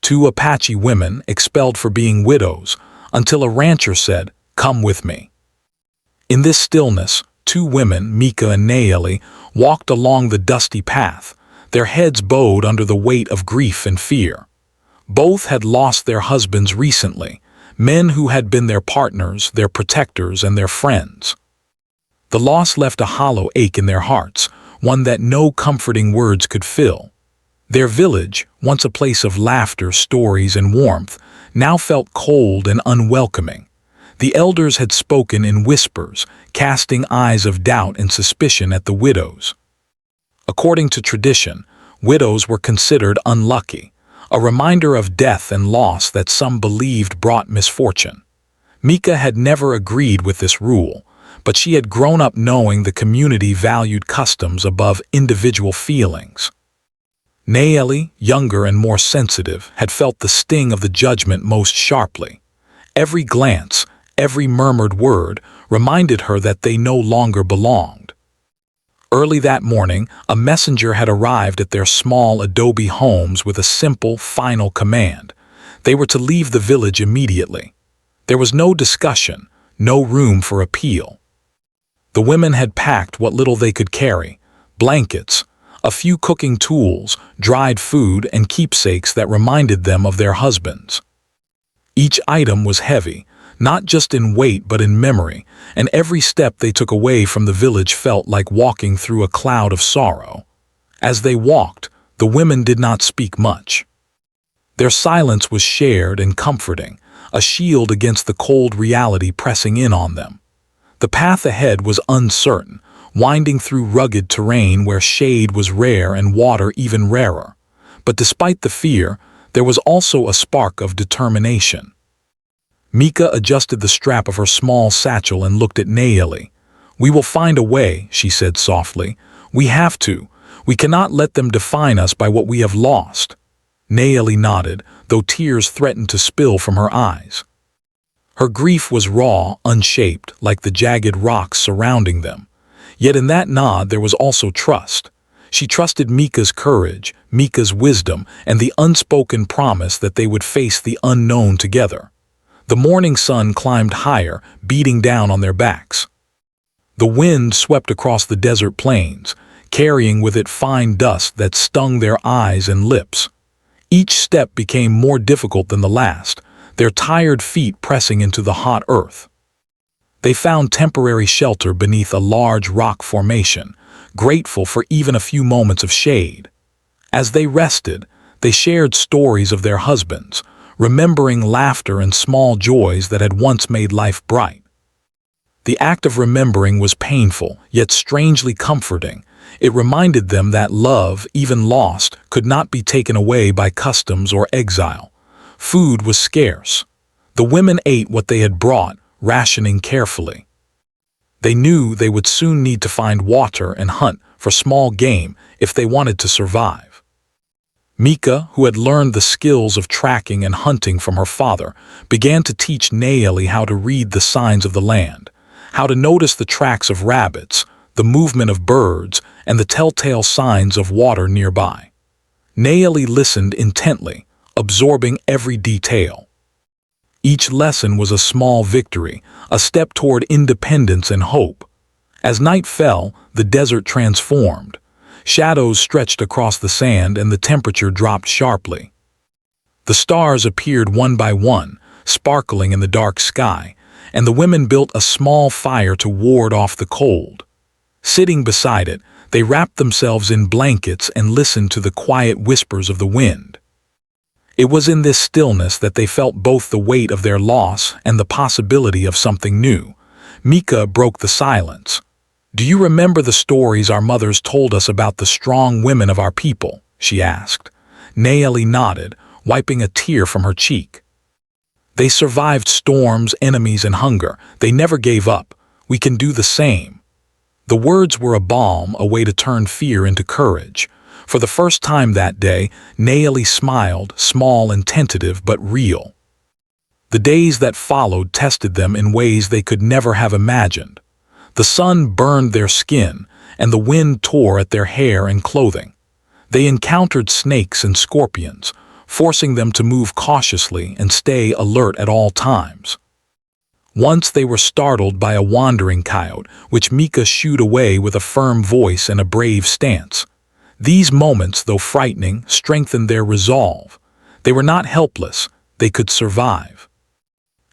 two Apache women expelled for being widows, until a rancher said, "Come with me." In this stillness, two women, Mika and Nayeli, walked along the dusty path, their heads bowed under the weight of grief and fear. Both had lost their husbands recently, men who had been their partners, their protectors, and their friends. The loss left a hollow ache in their hearts, one that no comforting words could fill. Their village, once a place of laughter, stories, and warmth, now felt cold and unwelcoming. The elders had spoken in whispers, casting eyes of doubt and suspicion at the widows. According to tradition, widows were considered unlucky, a reminder of death and loss that some believed brought misfortune. Mika had never agreed with this rule, but she had grown up knowing the community valued customs above individual feelings. Nayeli, younger and more sensitive, had felt the sting of the judgment most sharply. Every glance, every murmured word reminded her that they no longer belonged. Early that morning, a messenger had arrived at their small adobe homes with a simple, final command. They were to leave the village immediately. There was no discussion, no room for appeal. The women had packed what little they could carry: blankets, a few cooking tools, dried food, and keepsakes that reminded them of their husbands. Each item was heavy, not just in weight but in memory, and every step they took away from the village felt like walking through a cloud of sorrow. As they walked, the women did not speak much. Their silence was shared and comforting, a shield against the cold reality pressing in on them. The path ahead was uncertain, winding through rugged terrain where shade was rare and water even rarer. But despite the fear, there was also a spark of determination. Mika adjusted the strap of her small satchel and looked at Nayeli. "We will find a way," she said softly. "We have to. We cannot let them define us by what we have lost." Nayeli nodded, though tears threatened to spill from her eyes. Her grief was raw, unshaped, like the jagged rocks surrounding them. Yet in that nod there was also trust. She trusted Mika's courage, Mika's wisdom, and the unspoken promise that they would face the unknown together. The morning sun climbed higher, beating down on their backs. The wind swept across the desert plains, carrying with it fine dust that stung their eyes and lips. Each step became more difficult than the last, their tired feet pressing into the hot earth. They found temporary shelter beneath a large rock formation, grateful for even a few moments of shade. As they rested, they shared stories of their husbands, remembering laughter and small joys that had once made life bright. The act of remembering was painful, yet strangely comforting. It reminded them that love, even lost, could not be taken away by customs or exile. Food was scarce. The women ate what they had brought, rationing carefully. They knew they would soon need to find water and hunt for small game if they wanted to survive. Mika, who had learned the skills of tracking and hunting from her father, began to teach Nayeli how to read the signs of the land, how to notice the tracks of rabbits, the movement of birds, and the telltale signs of water nearby. Nayeli listened intently, absorbing every detail. Each lesson was a small victory, a step toward independence and hope. As night fell, the desert transformed. Shadows stretched across the sand and the temperature dropped sharply. The stars appeared one by one, sparkling in the dark sky, and the women built a small fire to ward off the cold. Sitting beside it, they wrapped themselves in blankets and listened to the quiet whispers of the wind. It was in this stillness that they felt both the weight of their loss and the possibility of something new. Mika broke the silence. "Do you remember the stories our mothers told us about the strong women of our people?" she asked. Nayeli nodded, wiping a tear from her cheek. "They survived storms, enemies, and hunger. They never gave up. We can do the same." The words were a balm, a way to turn fear into courage. For the first time that day, Nayeli smiled, small and tentative but real. The days that followed tested them in ways they could never have imagined. The sun burned their skin, and the wind tore at their hair and clothing. They encountered snakes and scorpions, forcing them to move cautiously and stay alert at all times. Once they were startled by a wandering coyote, which Mika shooed away with a firm voice and a brave stance. These moments, though frightening, strengthened their resolve. They were not helpless, they could survive.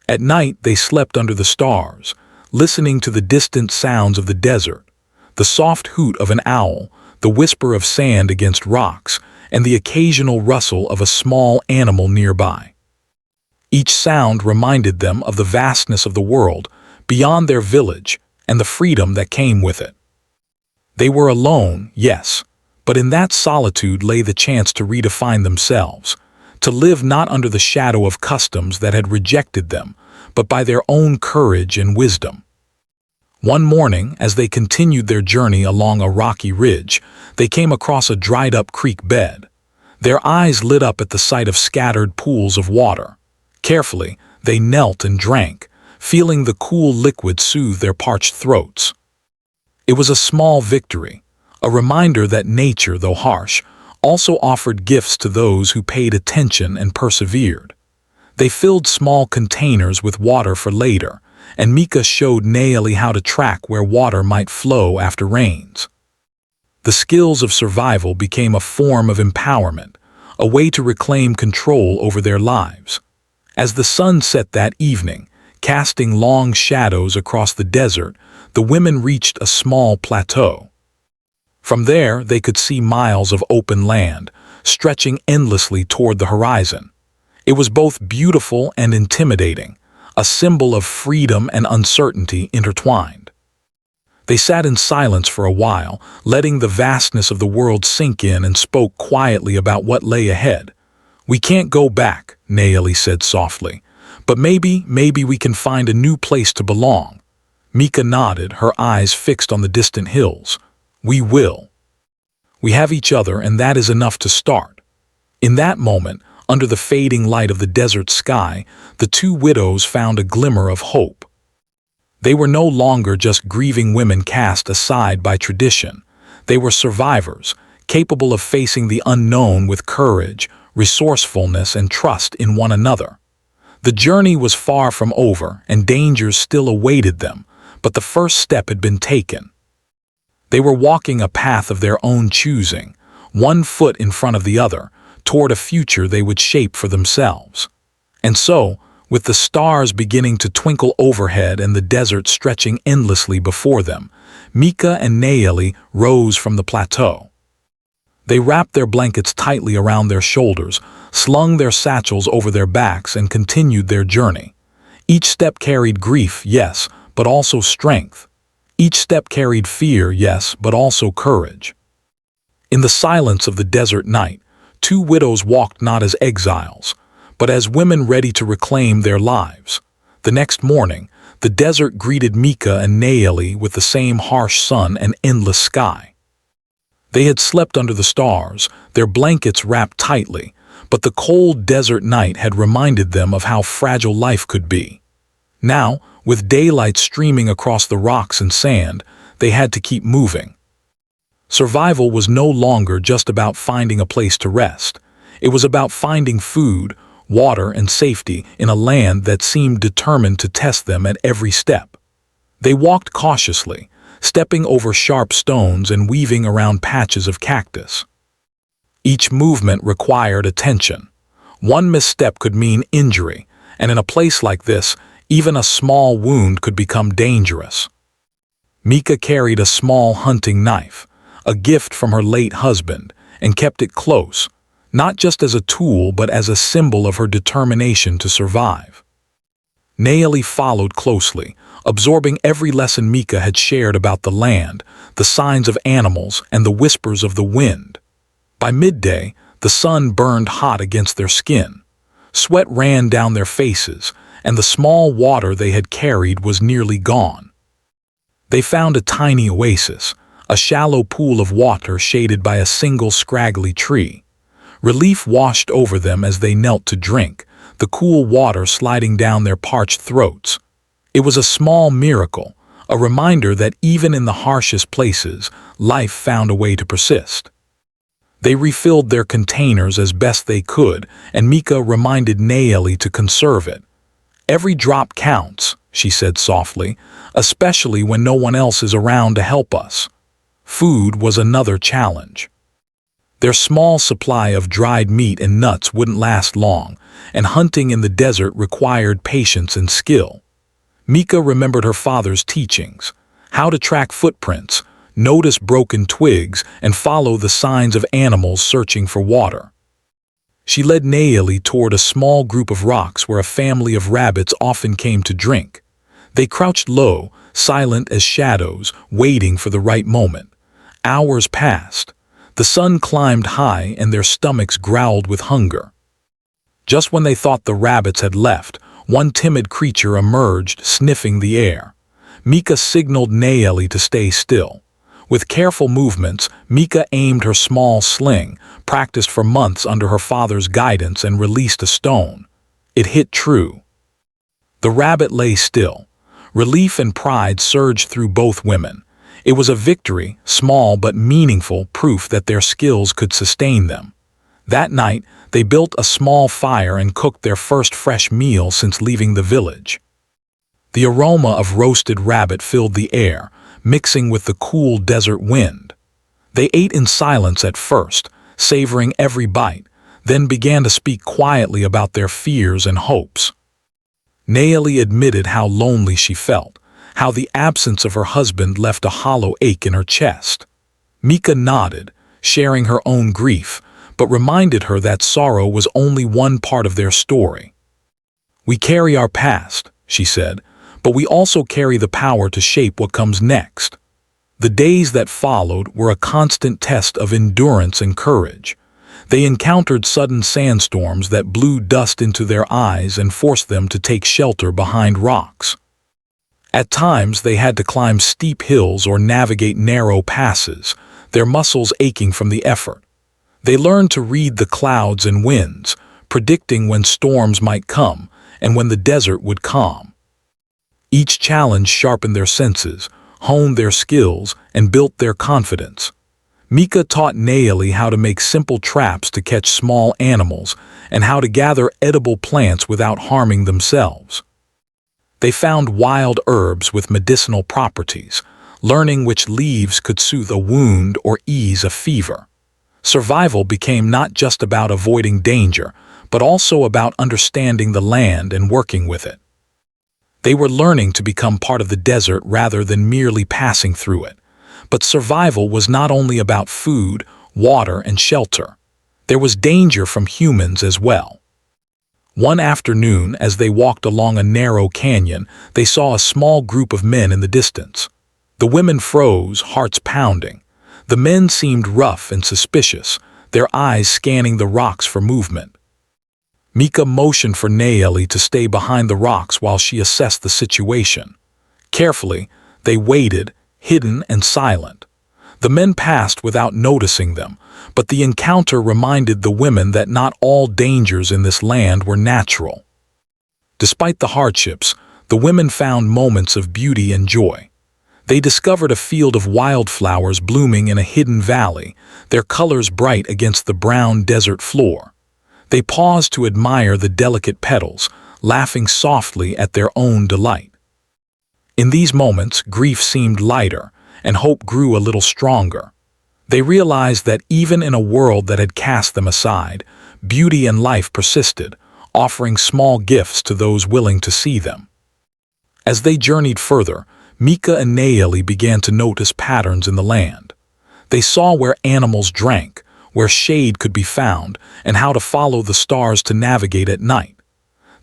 At night they slept under the stars, listening to the distant sounds of the desert, the soft hoot of an owl, the whisper of sand against rocks, and the occasional rustle of a small animal nearby. Each sound reminded them of the vastness of the world, beyond their village, and the freedom that came with it. They were alone, yes, but in that solitude lay the chance to redefine themselves, to live not under the shadow of customs that had rejected them, but by their own courage and wisdom. One morning, as they continued their journey along a rocky ridge, they came across a dried-up creek bed. Their eyes lit up at the sight of scattered pools of water. Carefully, they knelt and drank, feeling the cool liquid soothe their parched throats. It was a small victory, a reminder that nature, though harsh, also offered gifts to those who paid attention and persevered. They filled small containers with water for later, and Mika showed Naeli how to track where water might flow after rains. The skills of survival became a form of empowerment, a way to reclaim control over their lives. As the sun set that evening, casting long shadows across the desert, the women reached a small plateau. From there, they could see miles of open land, stretching endlessly toward the horizon. It was both beautiful and intimidating, a symbol of freedom and uncertainty intertwined. They sat in silence for a while, letting the vastness of the world sink in, and spoke quietly about what lay ahead. "We can't go back," Naeli said softly, "but maybe we can find a new place to belong." Mika nodded, her eyes fixed on the distant hills. "We will. We have each other, and that is enough to start." In that moment, under the fading light of the desert sky, the two widows found a glimmer of hope. They were no longer just grieving women cast aside by tradition. They were survivors, capable of facing the unknown with courage, resourcefulness, and trust in one another. The journey was far from over, and dangers still awaited them, but the first step had been taken. They were walking a path of their own choosing, one foot in front of the other, toward a future they would shape for themselves. And so, with the stars beginning to twinkle overhead and the desert stretching endlessly before them, Mika and Naeli rose from the plateau. They wrapped their blankets tightly around their shoulders, slung their satchels over their backs, and continued their journey. Each step carried grief, yes, but also strength. Each step carried fear, yes, but also courage. In the silence of the desert night, two widows walked not as exiles, but as women ready to reclaim their lives. The next morning, the desert greeted Mika and Naeli with the same harsh sun and endless sky. They had slept under the stars, their blankets wrapped tightly, but the cold desert night had reminded them of how fragile life could be. Now, with daylight streaming across the rocks and sand, they had to keep moving. Survival was no longer just about finding a place to rest. It was about finding food, water, and safety in a land that seemed determined to test them at every step. They walked cautiously, stepping over sharp stones and weaving around patches of cactus. Each movement required attention. One misstep could mean injury, and in a place like this, even a small wound could become dangerous. Mika carried a small hunting knife, a gift from her late husband, and kept it close, not just as a tool but as a symbol of her determination to survive. Naeli followed closely, absorbing every lesson Mika had shared about the land, the signs of animals, and the whispers of the wind. By midday, the sun burned hot against their skin. Sweat ran down their faces, and the small water they had carried was nearly gone. They found a tiny oasis, a shallow pool of water shaded by a single scraggly tree. Relief washed over them as they knelt to drink, the cool water sliding down their parched throats. It was a small miracle, a reminder that even in the harshest places, life found a way to persist. They refilled their containers as best they could, and Mika reminded Naeli to conserve it. "Every drop counts," she said softly, "especially when no one else is around to help us." Food was another challenge. Their small supply of dried meat and nuts wouldn't last long, and hunting in the desert required patience and skill. Mika remembered her father's teachings: how to track footprints, notice broken twigs, and follow the signs of animals searching for water. She led Naeli toward a small group of rocks where a family of rabbits often came to drink. They crouched low, silent as shadows, waiting for the right moment. Hours passed. The sun climbed high and their stomachs growled with hunger. Just when they thought the rabbits had left, one timid creature emerged, sniffing the air. Mika signaled Naeli to stay still. With careful movements, Mika aimed her small sling, practiced for months under her father's guidance, and released a stone. It hit true. The rabbit lay still. Relief and pride surged through both women. It was a victory, small but meaningful, proof that their skills could sustain them. That night, they built a small fire and cooked their first fresh meal since leaving the village. The aroma of roasted rabbit filled the air, mixing with the cool desert wind. They ate in silence at first, savoring every bite, then began to speak quietly about their fears and hopes. Naeli admitted how lonely she felt, how the absence of her husband left a hollow ache in her chest. Mika nodded, sharing her own grief, but reminded her that sorrow was only one part of their story. "We carry our past," she said, "but we also carry the power to shape what comes next." The days that followed were a constant test of endurance and courage. They encountered sudden sandstorms that blew dust into their eyes and forced them to take shelter behind rocks. At times they had to climb steep hills or navigate narrow passes, their muscles aching from the effort. They learned to read the clouds and winds, predicting when storms might come and when the desert would calm. Each challenge sharpened their senses, honed their skills, and built their confidence. Mika taught Naeli how to make simple traps to catch small animals and how to gather edible plants without harming themselves. They found wild herbs with medicinal properties, learning which leaves could soothe a wound or ease a fever. Survival became not just about avoiding danger, but also about understanding the land and working with it. They were learning to become part of the desert rather than merely passing through it. But survival was not only about food, water, and shelter. There was danger from humans as well. One afternoon, as they walked along a narrow canyon, they saw a small group of men in the distance. The women froze, hearts pounding. The men seemed rough and suspicious, their eyes scanning the rocks for movement. Mika motioned for Naeli to stay behind the rocks while she assessed the situation. Carefully, they waited, hidden and silent. The men passed without noticing them, but the encounter reminded the women that not all dangers in this land were natural. Despite the hardships, the women found moments of beauty and joy. They discovered a field of wildflowers blooming in a hidden valley, their colors bright against the brown desert floor. They paused to admire the delicate petals, laughing softly at their own delight. In these moments, grief seemed lighter, and hope grew a little stronger. They realized that even in a world that had cast them aside, beauty and life persisted, offering small gifts to those willing to see them. As they journeyed further, Mika and Naeli began to notice patterns in the land. They saw where animals drank, where shade could be found, and how to follow the stars to navigate at night.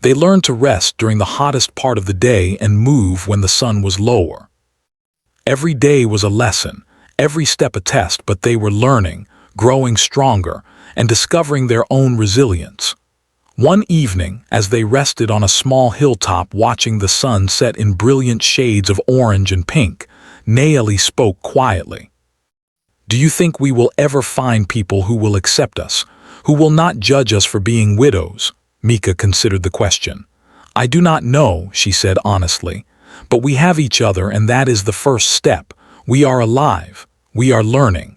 They learned to rest during the hottest part of the day and move when the sun was lower. Every day was a lesson, every step a test, but they were learning, growing stronger, and discovering their own resilience. One evening, as they rested on a small hilltop watching the sun set in brilliant shades of orange and pink, Naeli spoke quietly. "Do you think we will ever find people who will accept us, who will not judge us for being widows?" Mika considered the question. "I do not know," she said honestly, "but we have each other, and that is the first step. We are alive. We are learning."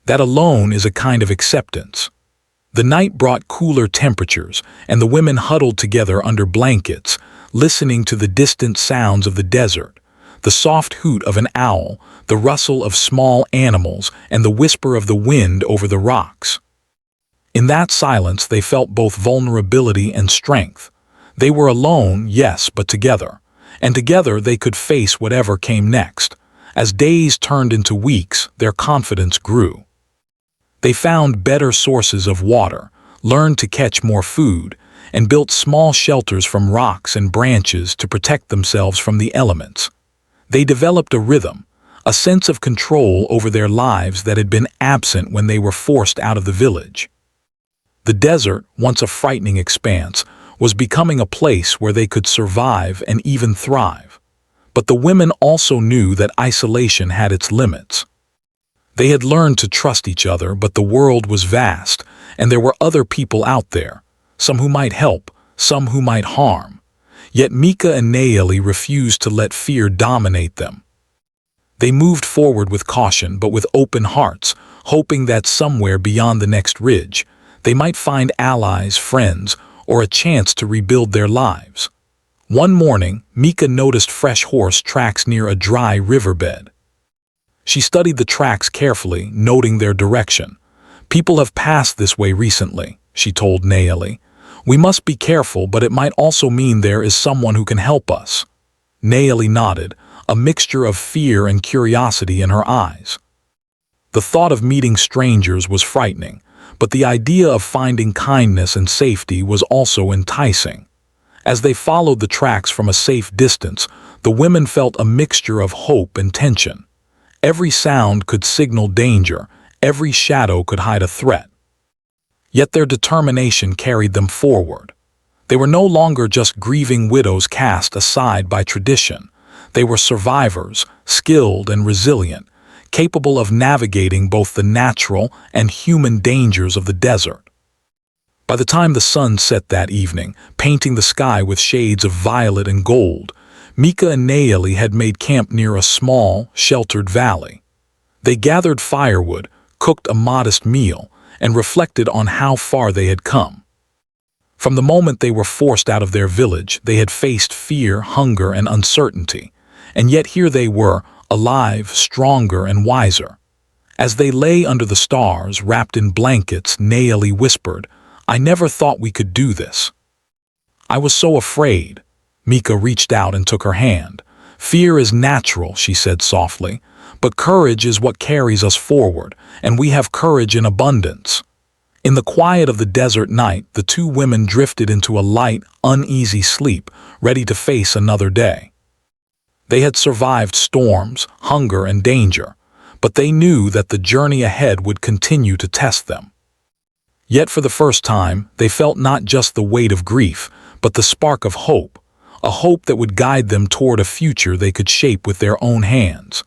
That alone is a kind of acceptance. The night brought cooler temperatures, and the women huddled together under blankets, listening to the distant sounds of the desert, the soft hoot of an owl, the rustle of small animals, and the whisper of the wind over the rocks. In that silence they felt both vulnerability and strength. They were alone, yes, but together. And together they could face whatever came next. As days turned into weeks, their confidence grew. They found better sources of water, learned to catch more food, and built small shelters from rocks and branches to protect themselves from the elements. They developed a rhythm, a sense of control over their lives that had been absent when they were forced out of the village. The desert, once a frightening expanse, was becoming a place where they could survive and even thrive. But the women also knew that isolation had its limits. They had learned to trust each other, but the world was vast, and there were other people out there, some who might help, some who might harm. Yet Mika and Naeli refused to let fear dominate them. They moved forward with caution, but with open hearts, hoping that somewhere beyond the next ridge, they might find allies, friends, or a chance to rebuild their lives. One morning, Mika noticed fresh horse tracks near a dry riverbed. She studied the tracks carefully, noting their direction. "People have passed this way recently," she told Naeli. "We must be careful, but it might also mean there is someone who can help us." Naeli nodded, a mixture of fear and curiosity in her eyes. The thought of meeting strangers was frightening, but the idea of finding kindness and safety was also enticing. As they followed the tracks from a safe distance, the women felt a mixture of hope and tension. Every sound could signal danger, every shadow could hide a threat. Yet their determination carried them forward. They were no longer just grieving widows cast aside by tradition. They were survivors, skilled and resilient, capable of navigating both the natural and human dangers of the desert. By the time the sun set that evening, painting the sky with shades of violet and gold, Mika and Naeli had made camp near a small, sheltered valley. They gathered firewood, cooked a modest meal, and reflected on how far they had come. From the moment they were forced out of their village, they had faced fear, hunger, and uncertainty, and yet here they were, alive, stronger, and wiser. As they lay under the stars, wrapped in blankets, Naeli whispered, "I never thought we could do this. I was so afraid." Mika reached out and took her hand. "Fear is natural," she said softly, "but courage is what carries us forward, and we have courage in abundance." In the quiet of the desert night, the two women drifted into a light, uneasy sleep, ready to face another day. They had survived storms, hunger, and danger, but they knew that the journey ahead would continue to test them. Yet for the first time, they felt not just the weight of grief, but the spark of hope, a hope that would guide them toward a future they could shape with their own hands.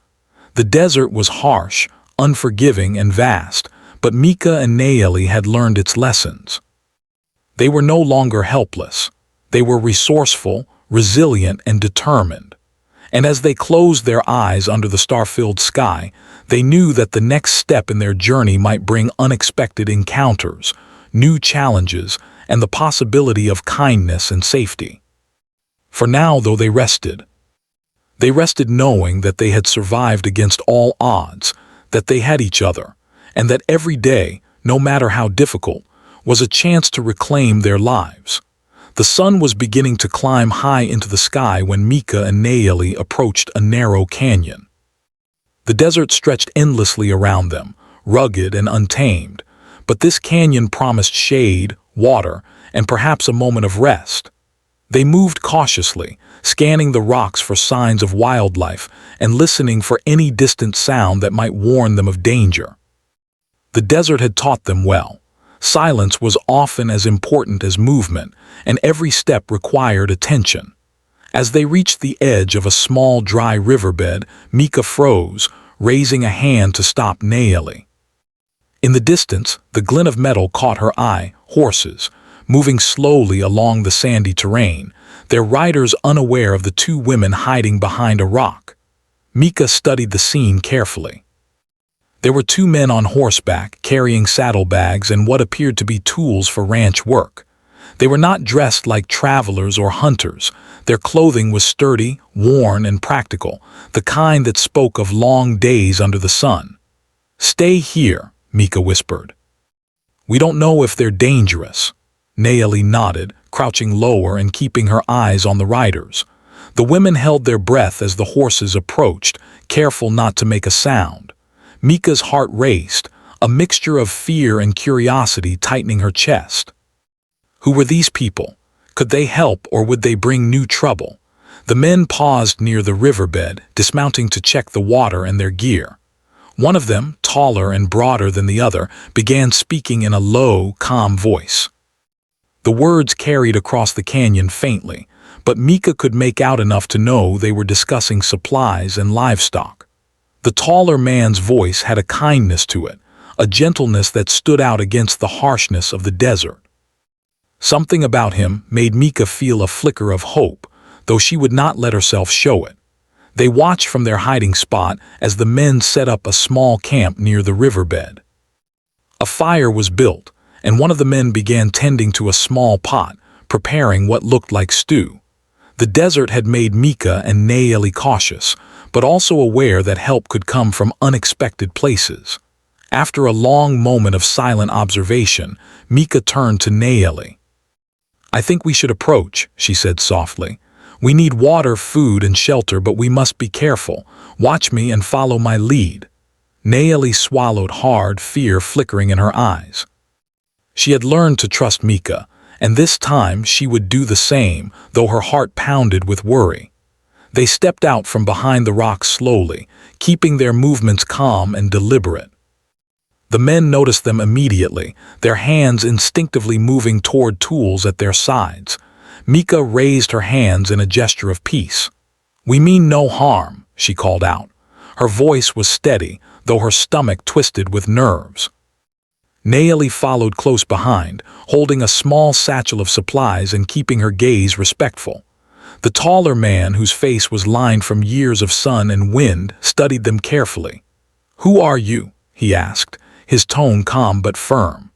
The desert was harsh, unforgiving, and vast, but Mika and Naeli had learned its lessons. They were no longer helpless. They were resourceful, resilient, and determined. And as they closed their eyes under the star-filled sky, they knew that the next step in their journey might bring unexpected encounters, new challenges, and the possibility of kindness and safety. For now, though, they rested. They rested knowing that they had survived against all odds, that they had each other, and that every day, no matter how difficult, was a chance to reclaim their lives. The sun was beginning to climb high into the sky when Mika and Naeli approached a narrow canyon. The desert stretched endlessly around them, rugged and untamed, but this canyon promised shade, water, and perhaps a moment of rest. They moved cautiously, scanning the rocks for signs of wildlife and listening for any distant sound that might warn them of danger. The desert had taught them well. Silence was often as important as movement, and every step required attention. As they reached the edge of a small, dry riverbed, Mika froze, raising a hand to stop Naeli. In the distance, the glint of metal caught her eye, horses, moving slowly along the sandy terrain, their riders unaware of the two women hiding behind a rock. Mika studied the scene carefully. There were two men on horseback, carrying saddlebags and what appeared to be tools for ranch work. They were not dressed like travelers or hunters. Their clothing was sturdy, worn, and practical, the kind that spoke of long days under the sun. "Stay here," Mika whispered. "We don't know if they're dangerous." Naomi nodded, crouching lower and keeping her eyes on the riders. The women held their breath as the horses approached, careful not to make a sound. Mika's heart raced, a mixture of fear and curiosity tightening her chest. Who were these people? Could they help, or would they bring new trouble? The men paused near the riverbed, dismounting to check the water and their gear. One of them, taller and broader than the other, began speaking in a low, calm voice. The words carried across the canyon faintly, but Mika could make out enough to know they were discussing supplies and livestock. The taller man's voice had a kindness to it, a gentleness that stood out against the harshness of the desert. Something about him made Mika feel a flicker of hope, though she would not let herself show it. They watched from their hiding spot as the men set up a small camp near the riverbed. A fire was built, and one of the men began tending to a small pot, preparing what looked like stew. The desert had made Mika and Naomi cautious, but also aware that help could come from unexpected places. After a long moment of silent observation, Mika turned to Naomi. "I think we should approach," she said softly. "We need water, food, and shelter, but we must be careful. Watch me and follow my lead." Naomi swallowed hard, fear flickering in her eyes. She had learned to trust Mika, and this time she would do the same, though her heart pounded with worry. They stepped out from behind the rocks slowly, keeping their movements calm and deliberate. The men noticed them immediately, their hands instinctively moving toward tools at their sides. Mika raised her hands in a gesture of peace. "We mean no harm," she called out. Her voice was steady, though her stomach twisted with nerves. Naomi followed close behind, holding a small satchel of supplies and keeping her gaze respectful. The taller man, whose face was lined from years of sun and wind, studied them carefully. "Who are you?" he asked, his tone calm but firm.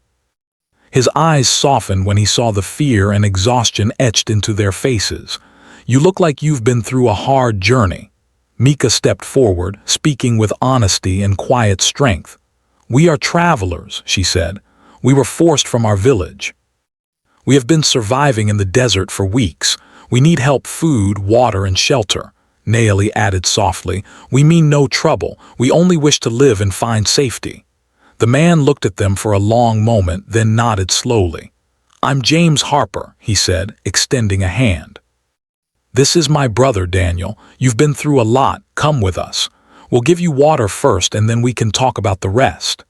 His eyes softened when he saw the fear and exhaustion etched into their faces. "You look like you've been through a hard journey." Mika stepped forward, speaking with honesty and quiet strength. "We are travelers," she said. "We were forced from our village. We have been surviving in the desert for weeks. We need help, food, water, and shelter." Naomi added softly, "We mean no trouble. We only wish to live and find safety." The man looked at them for a long moment, then nodded slowly. "I'm James Harper," he said, extending a hand. "This is my brother, Daniel. You've been through a lot. Come with us. We'll give you water first, and then we can talk about the rest."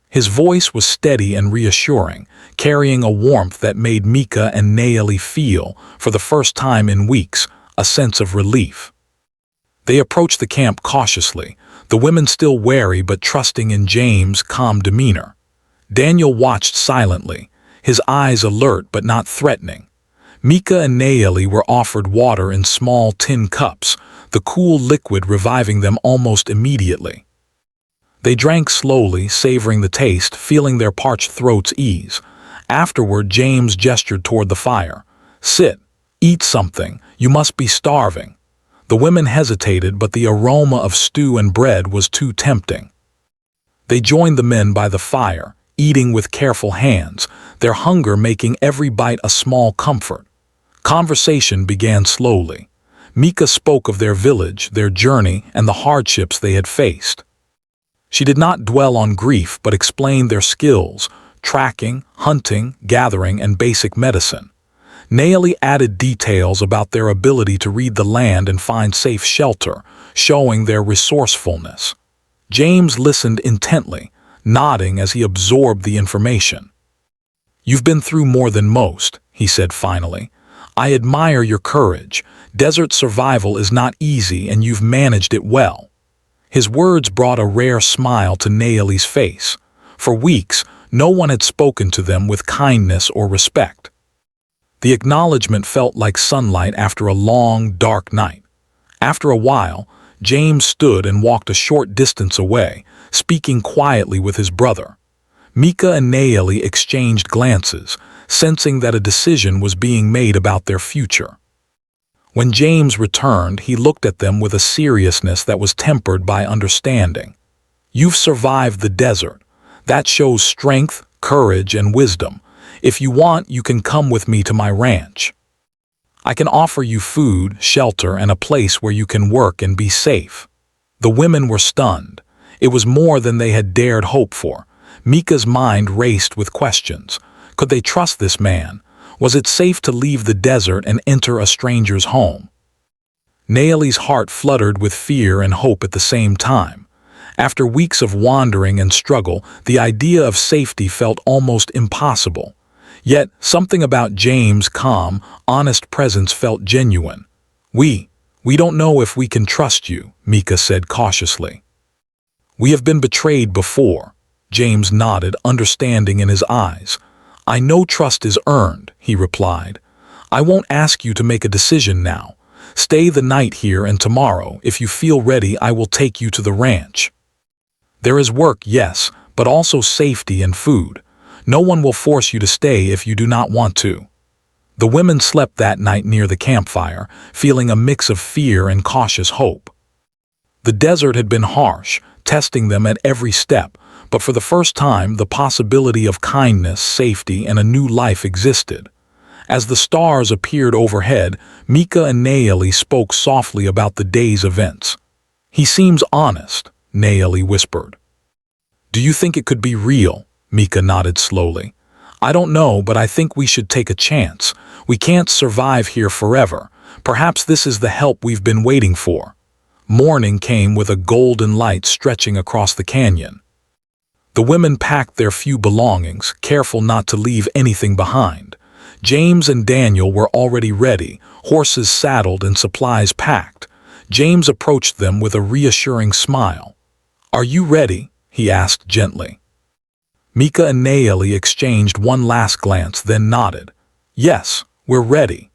His voice was steady and reassuring, carrying a warmth that made Mika and Naomi feel, for the first time in weeks, a sense of relief. They approached the camp cautiously, the women still wary but trusting in James' calm demeanor. Daniel watched silently, his eyes alert but not threatening. Mika and Naomi were offered water in small tin cups, the cool liquid reviving them almost immediately. They drank slowly, savoring the taste, feeling their parched throats ease. Afterward, James gestured toward the fire. "Sit, eat something, you must be starving." The women hesitated, but the aroma of stew and bread was too tempting. They joined the men by the fire, eating with careful hands, their hunger making every bite a small comfort. Conversation began slowly. Mika spoke of their village, their journey, and the hardships they had faced. She did not dwell on grief but explained their skills, tracking, hunting, gathering, and basic medicine. Naomi added details about their ability to read the land and find safe shelter, showing their resourcefulness. James listened intently, nodding as he absorbed the information. "You've been through more than most," he said finally. "I admire your courage. Desert survival is not easy, and you've managed it well." His words brought a rare smile to Naomi's face. For weeks, no one had spoken to them with kindness or respect. The acknowledgement felt like sunlight after a long, dark night. After a while, James stood and walked a short distance away, speaking quietly with his brother. Mika and Naeli exchanged glances, sensing that a decision was being made about their future. When James returned, he looked at them with a seriousness that was tempered by understanding. "You've survived the desert. That shows strength, courage, and wisdom. If you want, you can come with me to my ranch. I can offer you food, shelter, and a place where you can work and be safe." The women were stunned. It was more than they had dared hope for. Mika's mind raced with questions. Could they trust this man? Was it safe to leave the desert and enter a stranger's home? Naeli's heart fluttered with fear and hope at the same time. After weeks of wandering and struggle, the idea of safety felt almost impossible. Yet, something about James' calm, honest presence felt genuine. We don't know if we can trust you," Mika said cautiously. "We have been betrayed before," James nodded, understanding in his eyes. "I know trust is earned," he replied. "I won't ask you to make a decision now. Stay the night here, and tomorrow, if you feel ready, I will take you to the ranch. There is work, yes, but also safety and food. No one will force you to stay if you do not want to." The women slept that night near the campfire, feeling a mix of fear and cautious hope. The desert had been harsh, testing them at every step, but for the first time the possibility of kindness, safety, and a new life existed. As the stars appeared overhead, Mika and Naeli spoke softly about the day's events. "He seems honest," Naeli whispered. "Do you think it could be real?" Mika nodded slowly. "I don't know, but I think we should take a chance. We can't survive here forever. Perhaps this is the help we've been waiting for." Morning came with a golden light stretching across the canyon. The women packed their few belongings, careful not to leave anything behind. James and Daniel were already ready, horses saddled and supplies packed. James approached them with a reassuring smile. "Are you ready?" he asked gently. Mika and Naeli exchanged one last glance, then nodded. "Yes, we're ready."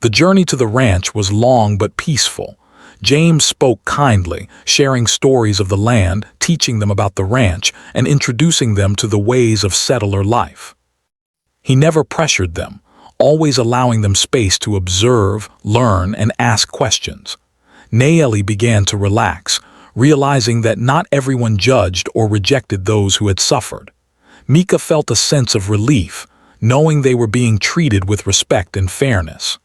The journey to the ranch was long but peaceful. James spoke kindly, sharing stories of the land, teaching them about the ranch, and introducing them to the ways of settler life. He never pressured them, always allowing them space to observe, learn, and ask questions. Naeli began to relax, realizing that not everyone judged or rejected those who had suffered. Mika felt a sense of relief, knowing they were being treated with respect and fairness.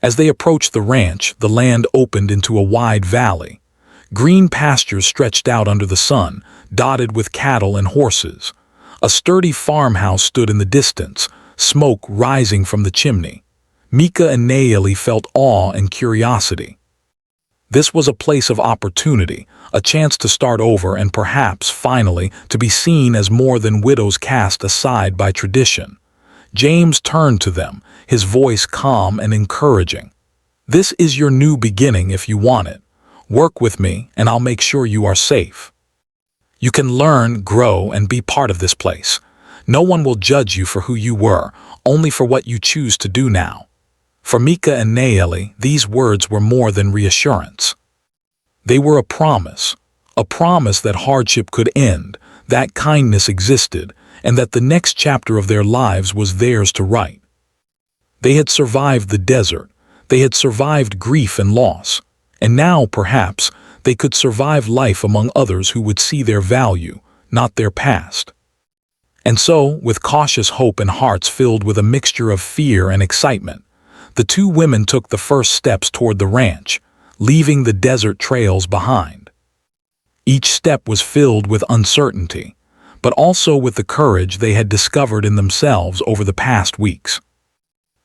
As they approached the ranch, the land opened into a wide valley. Green pastures stretched out under the sun, dotted with cattle and horses. A sturdy farmhouse stood in the distance, smoke rising from the chimney. Mika and Naeli felt awe and curiosity. This was a place of opportunity, a chance to start over and perhaps, finally, to be seen as more than widows cast aside by tradition. James turned to them, his voice calm and encouraging. "This is your new beginning if you want it. Work with me and I'll make sure you are safe. You can learn, grow, and be part of this place. No one will judge you for who you were, only for what you choose to do now." For Mika and Naeli, these words were more than reassurance. They were a promise that hardship could end, that kindness existed, and that the next chapter of their lives was theirs to write. They had survived the desert, they had survived grief and loss, and now, perhaps, they could survive life among others who would see their value, not their past. And so, with cautious hope and hearts filled with a mixture of fear and excitement, the two women took the first steps toward the ranch, leaving the desert trails behind. Each step was filled with uncertainty, but also with the courage they had discovered in themselves over the past weeks.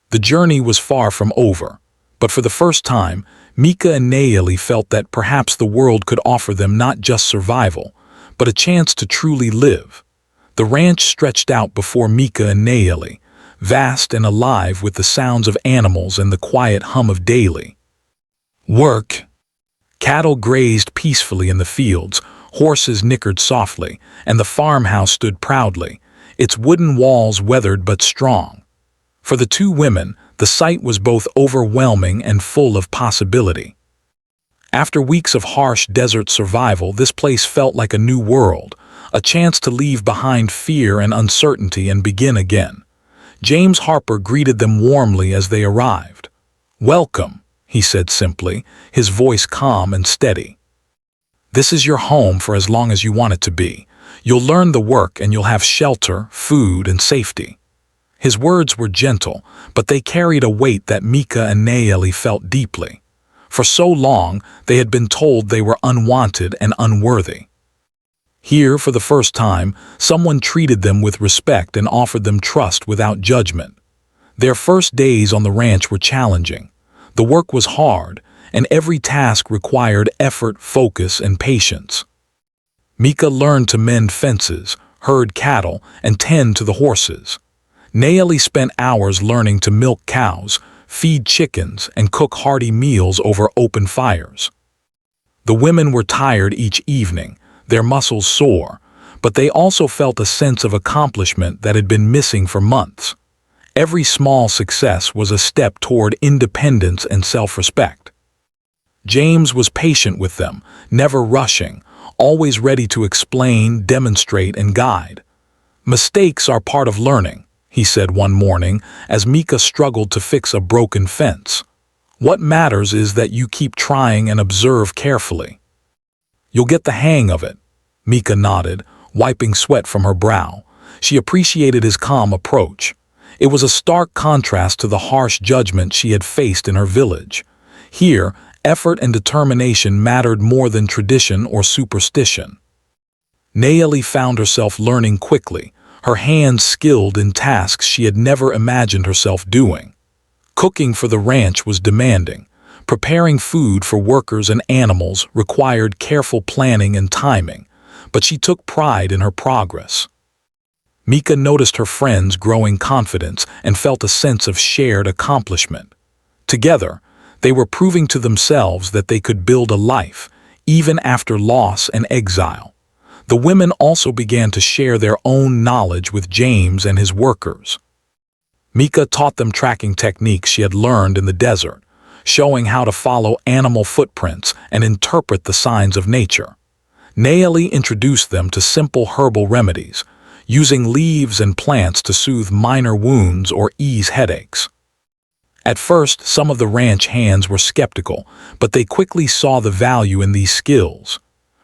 The journey was far from over, but for the first time, Mika and Naeli felt that perhaps the world could offer them not just survival, but a chance to truly live. The ranch stretched out before Mika and Naeli, vast and alive with the sounds of animals and the quiet hum of daily work. Cattle grazed peacefully in the fields, horses nickered softly, and the farmhouse stood proudly, its wooden walls weathered but strong. For the two women, the sight was both overwhelming and full of possibility. After weeks of harsh desert survival, this place felt like a new world, a chance to leave behind fear and uncertainty and begin again. James Harper greeted them warmly as they arrived. "Welcome," he said simply, his voice calm and steady. "This is your home for as long as you want it to be. You'll learn the work and you'll have shelter, food, and safety." His words were gentle, but they carried a weight that Mika and Nayeli felt deeply. For so long, they had been told they were unwanted and unworthy. Here, for the first time, someone treated them with respect and offered them trust without judgment. Their first days on the ranch were challenging. The work was hard, and every task required effort, focus, and patience. Mika learned to mend fences, herd cattle, and tend to the horses. Nayeli spent hours learning to milk cows, feed chickens, and cook hearty meals over open fires. The women were tired each evening, their muscles sore, but they also felt a sense of accomplishment that had been missing for months. Every small success was a step toward independence and self-respect. James was patient with them, never rushing, always ready to explain, demonstrate, and guide. "Mistakes are part of learning," he said one morning as Mika struggled to fix a broken fence. "What matters is that you keep trying and observe carefully. You'll get the hang of it." Mika nodded, wiping sweat from her brow. She appreciated his calm approach. It was a stark contrast to the harsh judgment she had faced in her village. Here, effort and determination mattered more than tradition or superstition. Nayeli found herself learning quickly, her hands skilled in tasks she had never imagined herself doing. Cooking for the ranch was demanding. Preparing food for workers and animals required careful planning and timing, but she took pride in her progress. Mika noticed her friends' growing confidence and felt a sense of shared accomplishment. Together, they were proving to themselves that they could build a life, even after loss and exile. The women also began to share their own knowledge with James and his workers. Mika taught them tracking techniques she had learned in the desert, showing how to follow animal footprints and interpret the signs of nature. Nayeli introduced them to simple herbal remedies, using leaves and plants to soothe minor wounds or ease headaches. At first, some of the ranch hands were skeptical, but they quickly saw the value in these skills.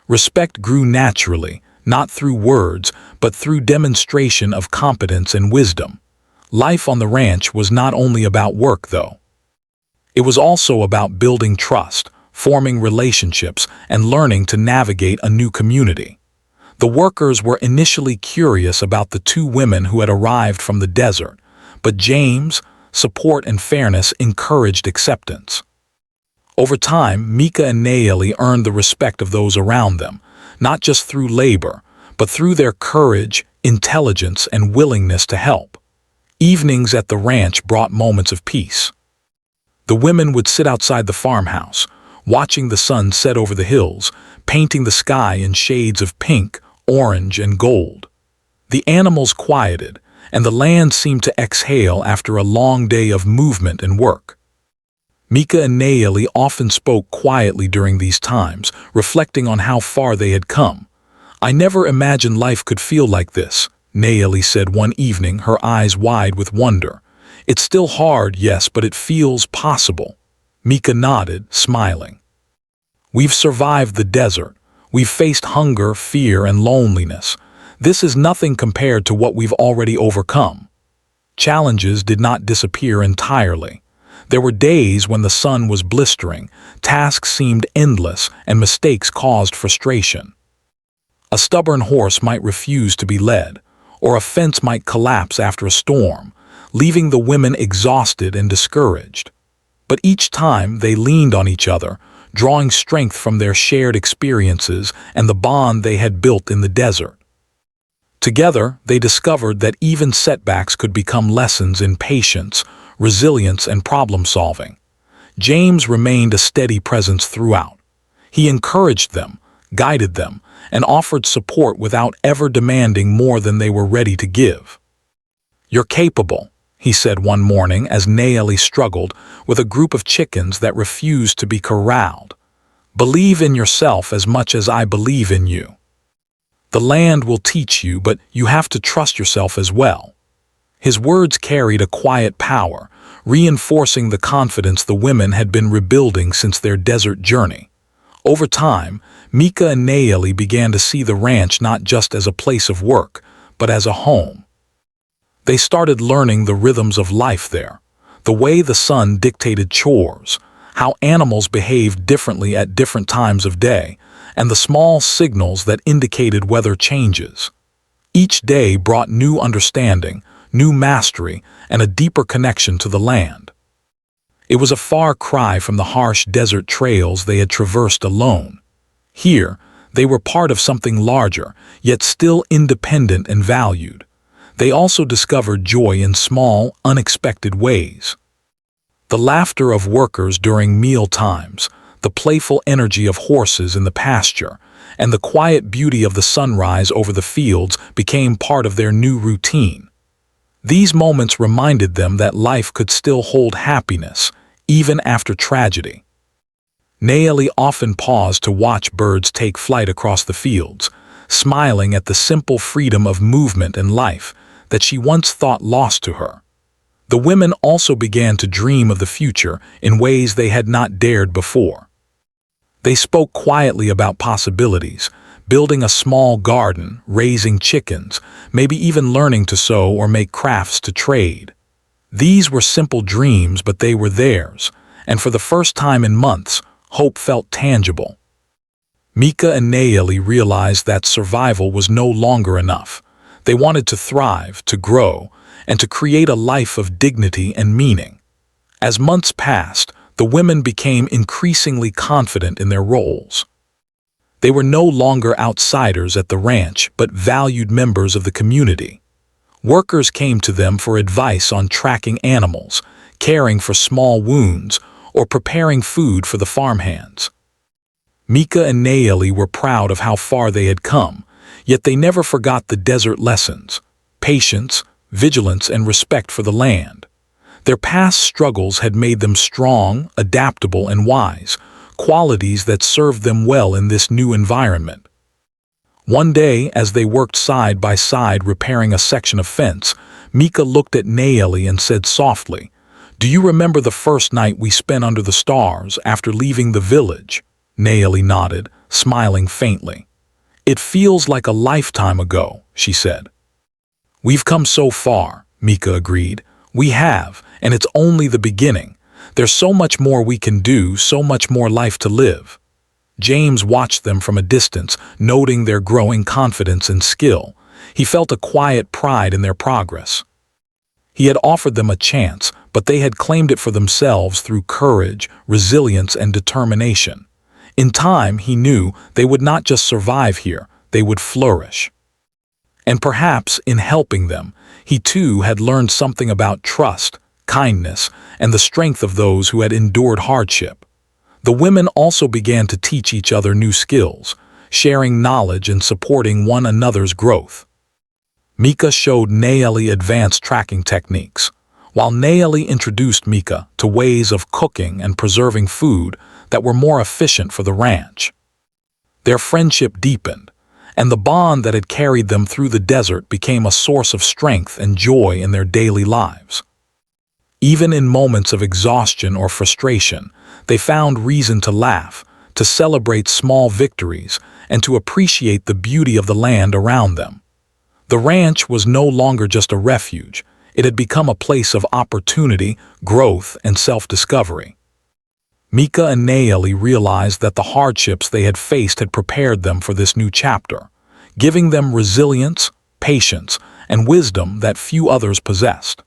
Respect grew naturally, not through words, but through demonstration of competence and wisdom. Life on the ranch was not only about work, though. It was also about building trust, forming relationships, and learning to navigate a new community. The workers were initially curious about the two women who had arrived from the desert, but James' support and fairness encouraged acceptance. Over time, Mika and Nayeli earned the respect of those around them, not just through labor, but through their courage, intelligence, and willingness to help. Evenings at the ranch brought moments of peace. The women would sit outside the farmhouse, watching the sun set over the hills, painting the sky in shades of pink, orange, and gold. The animals quieted, and the land seemed to exhale after a long day of movement and work. Mika and Nayeli often spoke quietly during these times, reflecting on how far they had come. "I never imagined life could feel like this," Nayeli said one evening, her eyes wide with wonder. "It's still hard, yes, but it feels possible." Mika nodded, smiling. "We've survived the desert. We've faced hunger, fear, and loneliness. This is nothing compared to what we've already overcome." Challenges did not disappear entirely. There were days when the sun was blistering, tasks seemed endless, and mistakes caused frustration. A stubborn horse might refuse to be led, or a fence might collapse after a storm, leaving the women exhausted and discouraged. But each time they leaned on each other, drawing strength from their shared experiences and the bond they had built in the desert. Together, they discovered that even setbacks could become lessons in patience, resilience, and problem-solving. James remained a steady presence throughout. He encouraged them, guided them, and offered support without ever demanding more than they were ready to give. "You're capable," he said one morning as Nayeli struggled with a group of chickens that refused to be corralled. Believe in yourself as much as I believe in you. The land will teach you, but you have to trust yourself as well." His words carried a quiet power, reinforcing the confidence the women had been rebuilding since their desert journey. Over time, Mika and Nayeli began to see the ranch not just as a place of work, but as a home. They started learning the rhythms of life there, the way the sun dictated chores, how animals behaved differently at different times of day, and the small signals that indicated weather changes. Each day brought new understanding, new mastery, and a deeper connection to the land. It was a far cry from the harsh desert trails they had traversed alone. Here, they were part of something larger, yet still independent and valued. They also discovered joy in small, unexpected ways. The laughter of workers during meal times, the playful energy of horses in the pasture, and the quiet beauty of the sunrise over the fields became part of their new routine. These moments reminded them that life could still hold happiness, even after tragedy. Nayeli often paused to watch birds take flight across the fields, smiling at the simple freedom of movement and life that she once thought lost to her. The women also began to dream of the future in ways they had not dared before. They spoke quietly about possibilities, building a small garden, raising chickens, maybe even learning to sew or make crafts to trade. These were simple dreams, but they were theirs, and for the first time in months, hope felt tangible. Mika and Nayeli realized that survival was no longer enough. They wanted to thrive, to grow, and to create a life of dignity and meaning. As months passed, the women became increasingly confident in their roles. They were no longer outsiders at the ranch, but valued members of the community. Workers came to them for advice on tracking animals, caring for small wounds, or preparing food for the farmhands. Mika and Nayeli were proud of how far they had come, yet they never forgot the desert lessons: patience, vigilance, and respect for the land. Their past struggles had made them strong, adaptable, and wise, qualities that served them well in this new environment. One day, as they worked side by side repairing a section of fence, Mika looked at Nayeli and said softly, "Do you remember the first night we spent under the stars after leaving the village?" Nayeli nodded, smiling faintly. "It feels like a lifetime ago," she said. "We've come so far," Mika agreed. "We have, and it's only the beginning. There's so much more we can do, so much more life to live." James watched them from a distance, noting their growing confidence and skill. He felt a quiet pride in their progress. He had offered them a chance, but they had claimed it for themselves through courage, resilience, and determination. In time, he knew they would not just survive here, they would flourish. And perhaps, in helping them, he too had learned something about trust, kindness, and the strength of those who had endured hardship. The women also began to teach each other new skills, sharing knowledge and supporting one another's growth. Mika showed Nayeli advanced tracking techniques, while Nayeli introduced Mika to ways of cooking and preserving food that were more efficient for the ranch. Their friendship deepened, and the bond that had carried them through the desert became a source of strength and joy in their daily lives. Even in moments of exhaustion or frustration, they found reason to laugh, to celebrate small victories, and to appreciate the beauty of the land around them. The ranch was no longer just a refuge. It had become a place of opportunity, growth, and self-discovery. Mika and Nayeli realized that the hardships they had faced had prepared them for this new chapter, giving them resilience, patience, and wisdom that few others possessed.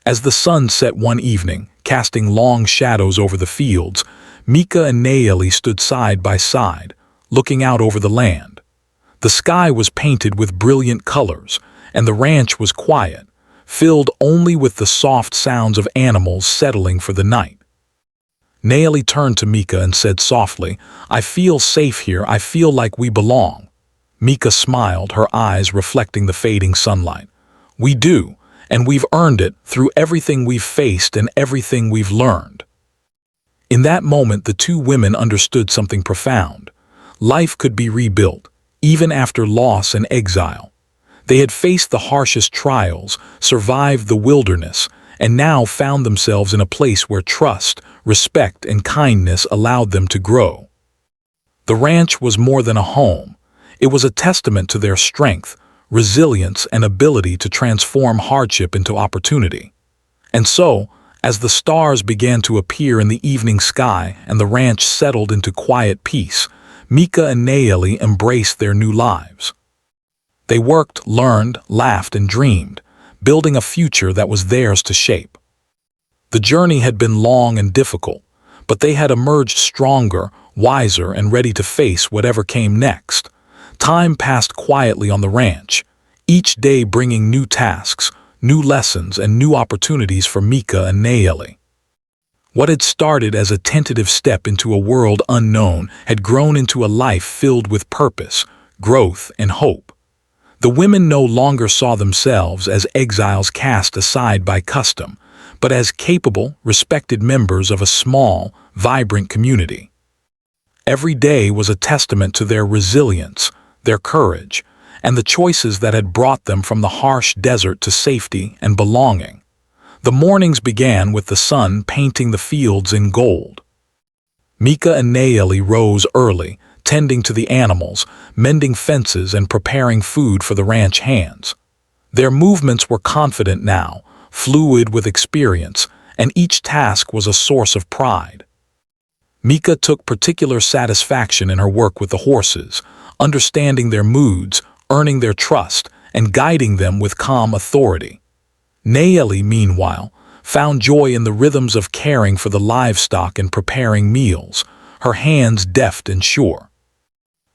As the sun set one evening, casting long shadows over the fields, Mika and Nayeli stood side by side, looking out over the land. The sky was painted with brilliant colors, and the ranch was quiet, filled only with the soft sounds of animals settling for the night. Nayeli turned to Mika and said softly, "I feel safe here, I feel like we belong." Mika smiled, her eyes reflecting the fading sunlight. "We do, and we've earned it through everything we've faced and everything we've learned." In that moment, the two women understood something profound. Life could be rebuilt, even after loss and exile. They had faced the harshest trials, survived the wilderness, and now found themselves in a place where trust, respect, and kindness allowed them to grow. The ranch was more than a home. It was a testament to their strength, resilience, and ability to transform hardship into opportunity. And so, as the stars began to appear in the evening sky and the ranch settled into quiet peace, Mika and Nayeli embraced their new lives. They worked, learned, laughed, and dreamed, building a future that was theirs to shape. The journey had been long and difficult, but they had emerged stronger, wiser, and ready to face whatever came next. Time passed quietly on the ranch, each day bringing new tasks, new lessons, and new opportunities for Mika and Nayeli. What had started as a tentative step into a world unknown had grown into a life filled with purpose, growth, and hope. The women no longer saw themselves as exiles cast aside by custom, but as capable, respected members of a small, vibrant community. Every day was a testament to their resilience, their courage, and the choices that had brought them from the harsh desert to safety and belonging. The mornings began with the sun painting the fields in gold. Mika and Nayeli rose early, tending to the animals, mending fences, and preparing food for the ranch hands. Their movements were confident now, fluid with experience, and each task was a source of pride. Mika took particular satisfaction in her work with the horses, understanding their moods, earning their trust, and guiding them with calm authority. Nayeli, meanwhile, found joy in the rhythms of caring for the livestock and preparing meals, her hands deft and sure.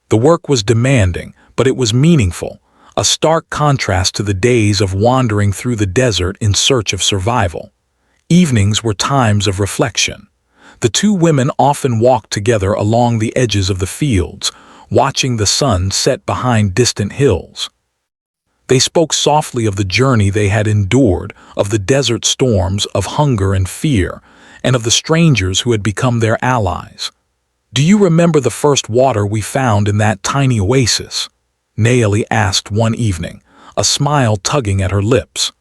The work was demanding, but it was meaningful, a stark contrast to the days of wandering through the desert in search of survival. Evenings were times of reflection. The two women often walked together along the edges of the fields, watching the sun set behind distant hills. They spoke softly of the journey they had endured, of the desert storms, of hunger and fear, and of the strangers who had become their allies. "Do you remember the first water we found in that tiny oasis?" Nayeli asked one evening, a smile tugging at her lips.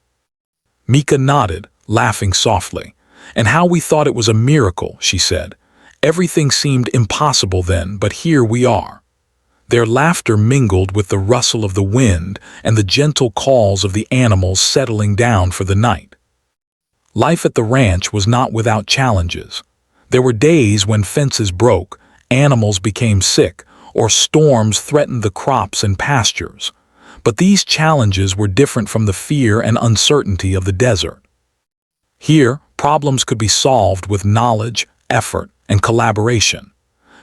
Mika nodded, laughing softly. "And how we thought it was a miracle," she said. "Everything seemed impossible then, but here we are." Their laughter mingled with the rustle of the wind and the gentle calls of the animals settling down for the night. Life at the ranch was not without challenges. There were days when fences broke, animals became sick, or storms threatened the crops and pastures. But these challenges were different from the fear and uncertainty of the desert. Here, problems could be solved with knowledge, effort, and collaboration.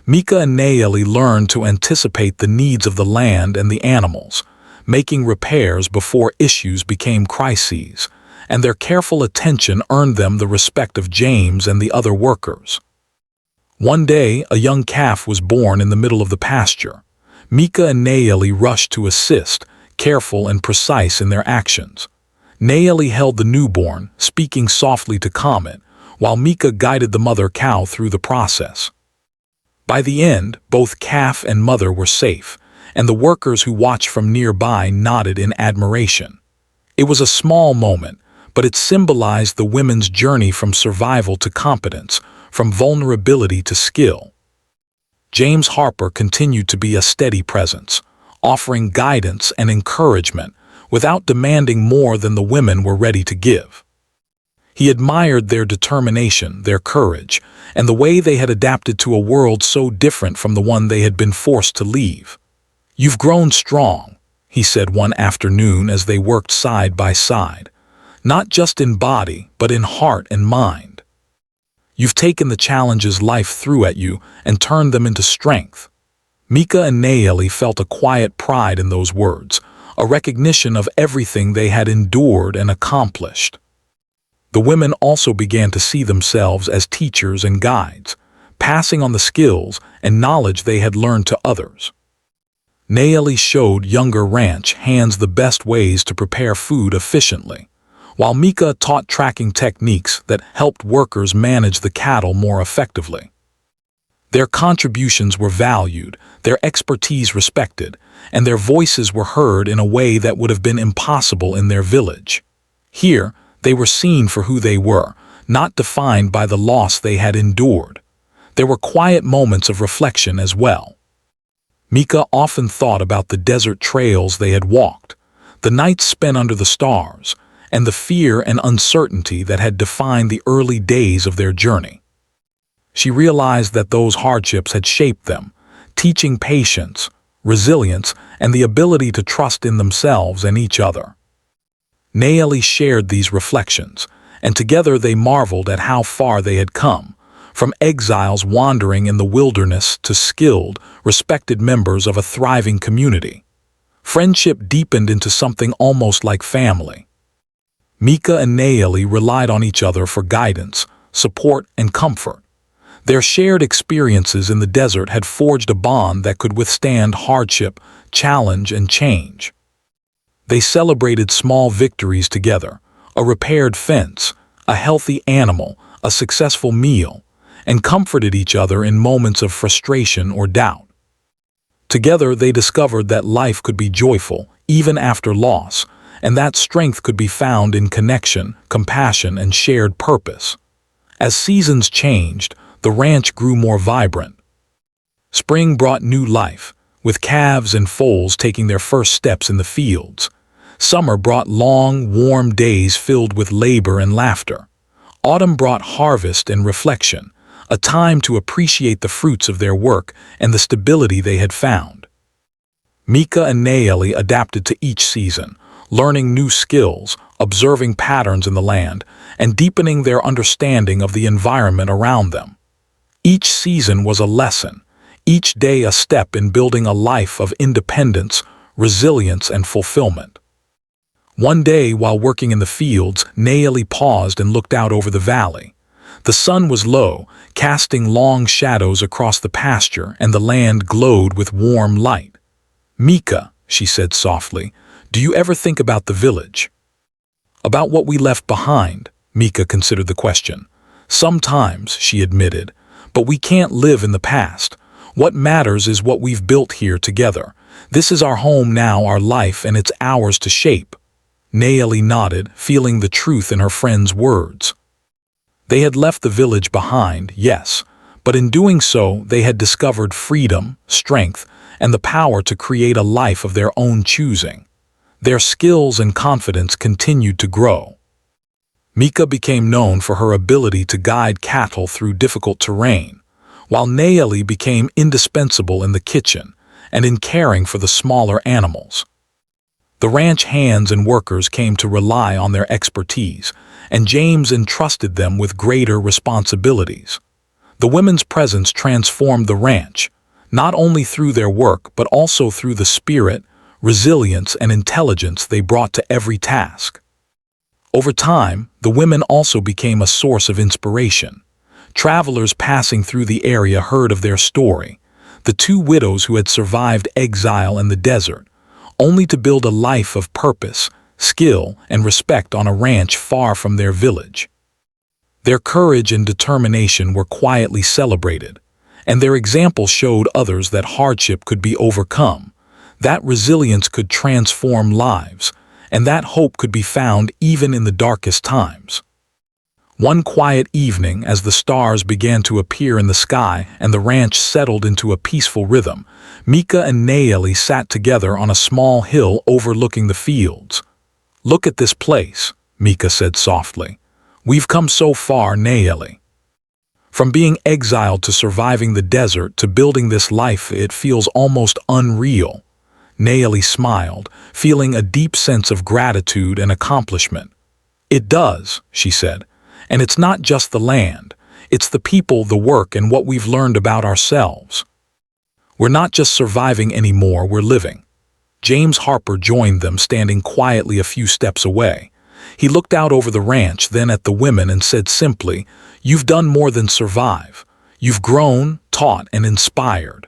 Mika and Nayeli learned to anticipate the needs of the land and the animals, making repairs before issues became crises, and their careful attention earned them the respect of James and the other workers. One day, a young calf was born in the middle of the pasture. Mika and Nayeli rushed to assist, careful and precise in their actions. Nayeli held the newborn, speaking softly to calm it, while Mika guided the mother cow through the process. By the end, both calf and mother were safe, and the workers who watched from nearby nodded in admiration. It was a small moment, but it symbolized the women's journey from survival to competence, from vulnerability to skill. James Harper continued to be a steady presence, offering guidance and encouragement without demanding more than the women were ready to give. He admired their determination, their courage, and the way they had adapted to a world so different from the one they had been forced to leave. "You've grown strong," he said one afternoon as they worked side by side, "not just in body, but in heart and mind. You've taken the challenges life threw at you and turned them into strength." Mika and Nayeli felt a quiet pride in those words, a recognition of everything they had endured and accomplished. The women also began to see themselves as teachers and guides, passing on the skills and knowledge they had learned to others. Nayeli showed younger ranch hands the best ways to prepare food efficiently, while Mika taught tracking techniques that helped workers manage the cattle more effectively. Their contributions were valued, their expertise respected, and their voices were heard in a way that would have been impossible in their village. Here, they were seen for who they were, not defined by the loss they had endured. There were quiet moments of reflection as well. Mika often thought about the desert trails they had walked, the nights spent under the stars, and the fear and uncertainty that had defined the early days of their journey. She realized that those hardships had shaped them, teaching patience, resilience, and the ability to trust in themselves and each other. Nayeli shared these reflections, and together they marveled at how far they had come, from exiles wandering in the wilderness to skilled, respected members of a thriving community. Friendship deepened into something almost like family. Mika and Nayeli relied on each other for guidance, support, and comfort. Their shared experiences in the desert had forged a bond that could withstand hardship, challenge, and change. They celebrated small victories together, a repaired fence, a healthy animal, a successful meal, and comforted each other in moments of frustration or doubt. Together they discovered that life could be joyful, even after loss, and that strength could be found in connection, compassion, and shared purpose. As seasons changed, the ranch grew more vibrant. Spring brought new life, with calves and foals taking their first steps in the fields. Summer brought long, warm days filled with labor and laughter. Autumn brought harvest and reflection, a time to appreciate the fruits of their work and the stability they had found. Mika and Nayeli adapted to each season, learning new skills, observing patterns in the land, and deepening their understanding of the environment around them. Each season was a lesson, each day a step in building a life of independence, resilience, and fulfillment. One day, while working in the fields, Nayeli paused and looked out over the valley. The sun was low, casting long shadows across the pasture, and the land glowed with warm light. "Mika," she said softly, "do you ever think about the village?" "About what we left behind," Mika considered the question. "Sometimes," she admitted, "but we can't live in the past. What matters is what we've built here together. This is our home now, our life, and it's ours to shape." Nayeli nodded, feeling the truth in her friend's words. They had left the village behind, yes, but in doing so they had discovered freedom, strength, and the power to create a life of their own choosing. Their skills and confidence continued to grow. Mika became known for her ability to guide cattle through difficult terrain, while Nayeli became indispensable in the kitchen and in caring for the smaller animals. The ranch hands and workers came to rely on their expertise, and James entrusted them with greater responsibilities. The women's presence transformed the ranch, not only through their work but also through the spirit, resilience, and intelligence they brought to every task. Over time, the women also became a source of inspiration. Travelers passing through the area heard of their story, the two widows who had survived exile in the desert, only to build a life of purpose, skill, and respect on a ranch far from their village. Their courage and determination were quietly celebrated, and their example showed others that hardship could be overcome, that resilience could transform lives, and that hope could be found even in the darkest times. One quiet evening, as the stars began to appear in the sky and the ranch settled into a peaceful rhythm, Mika and Nayeli sat together on a small hill overlooking the fields. "Look at this place," Mika said softly. "We've come so far, Nayeli. From being exiled to surviving the desert to building this life, it feels almost unreal." Nayeli smiled, feeling a deep sense of gratitude and accomplishment. "It does," she said. "And it's not just the land, it's the people, the work, and what we've learned about ourselves. We're not just surviving anymore, we're living." James Harper joined them, standing quietly a few steps away. He looked out over the ranch, then at the women, and said simply, "You've done more than survive. You've grown, taught, and inspired.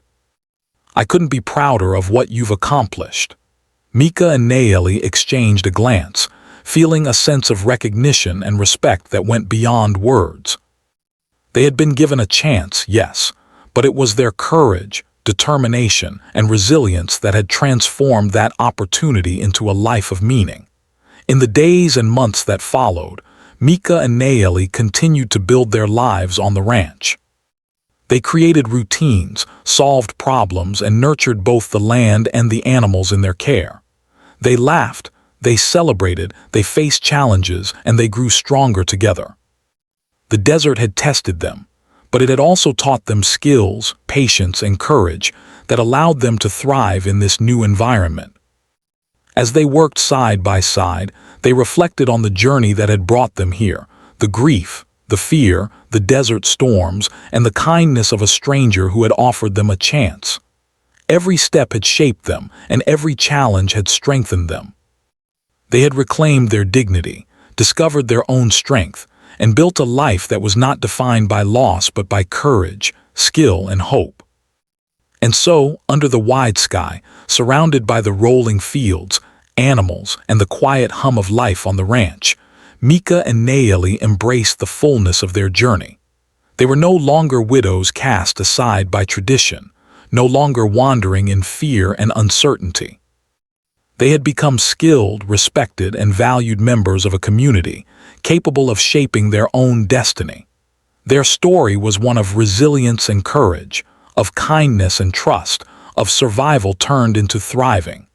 I couldn't be prouder of what you've accomplished." Mika and Nayeli exchanged a glance, feeling a sense of recognition and respect that went beyond words. They had been given a chance, yes, but it was their courage, determination, and resilience that had transformed that opportunity into a life of meaning. In the days and months that followed, Mika and Nayeli continued to build their lives on the ranch. They created routines, solved problems, and nurtured both the land and the animals in their care. They laughed, they celebrated, they faced challenges, and they grew stronger together. The desert had tested them, but it had also taught them skills, patience, and courage that allowed them to thrive in this new environment. As they worked side by side, they reflected on the journey that had brought them here, the grief, the fear, the desert storms, and the kindness of a stranger who had offered them a chance. Every step had shaped them, and every challenge had strengthened them. They had reclaimed their dignity, discovered their own strength, and built a life that was not defined by loss but by courage, skill, and hope. And so, under the wide sky, surrounded by the rolling fields, animals, and the quiet hum of life on the ranch, Mika and Nayeli embraced the fullness of their journey. They were no longer widows cast aside by tradition, no longer wandering in fear and uncertainty. They had become skilled, respected, and valued members of a community, capable of shaping their own destiny. Their story was one of resilience and courage, of kindness and trust, of survival turned into thriving.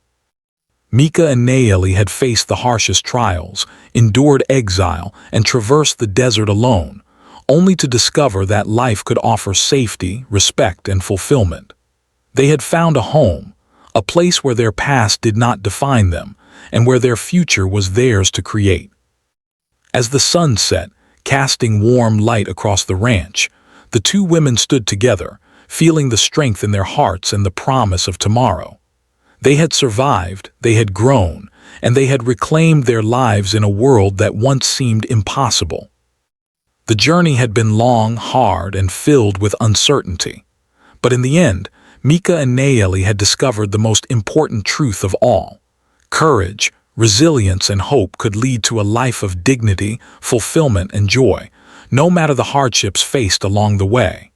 Mika and Nayeli had faced the harshest trials, endured exile, and traversed the desert alone, only to discover that life could offer safety, respect, and fulfillment. They had found a home, a place where their past did not define them, and where their future was theirs to create. As the sun set, casting warm light across the ranch, the two women stood together, feeling the strength in their hearts and the promise of tomorrow. They had survived, they had grown, and they had reclaimed their lives in a world that once seemed impossible. The journey had been long, hard, and filled with uncertainty. But in the end, Mika and Nayeli had discovered the most important truth of all. Courage, resilience, and hope could lead to a life of dignity, fulfillment, and joy, no matter the hardships faced along the way.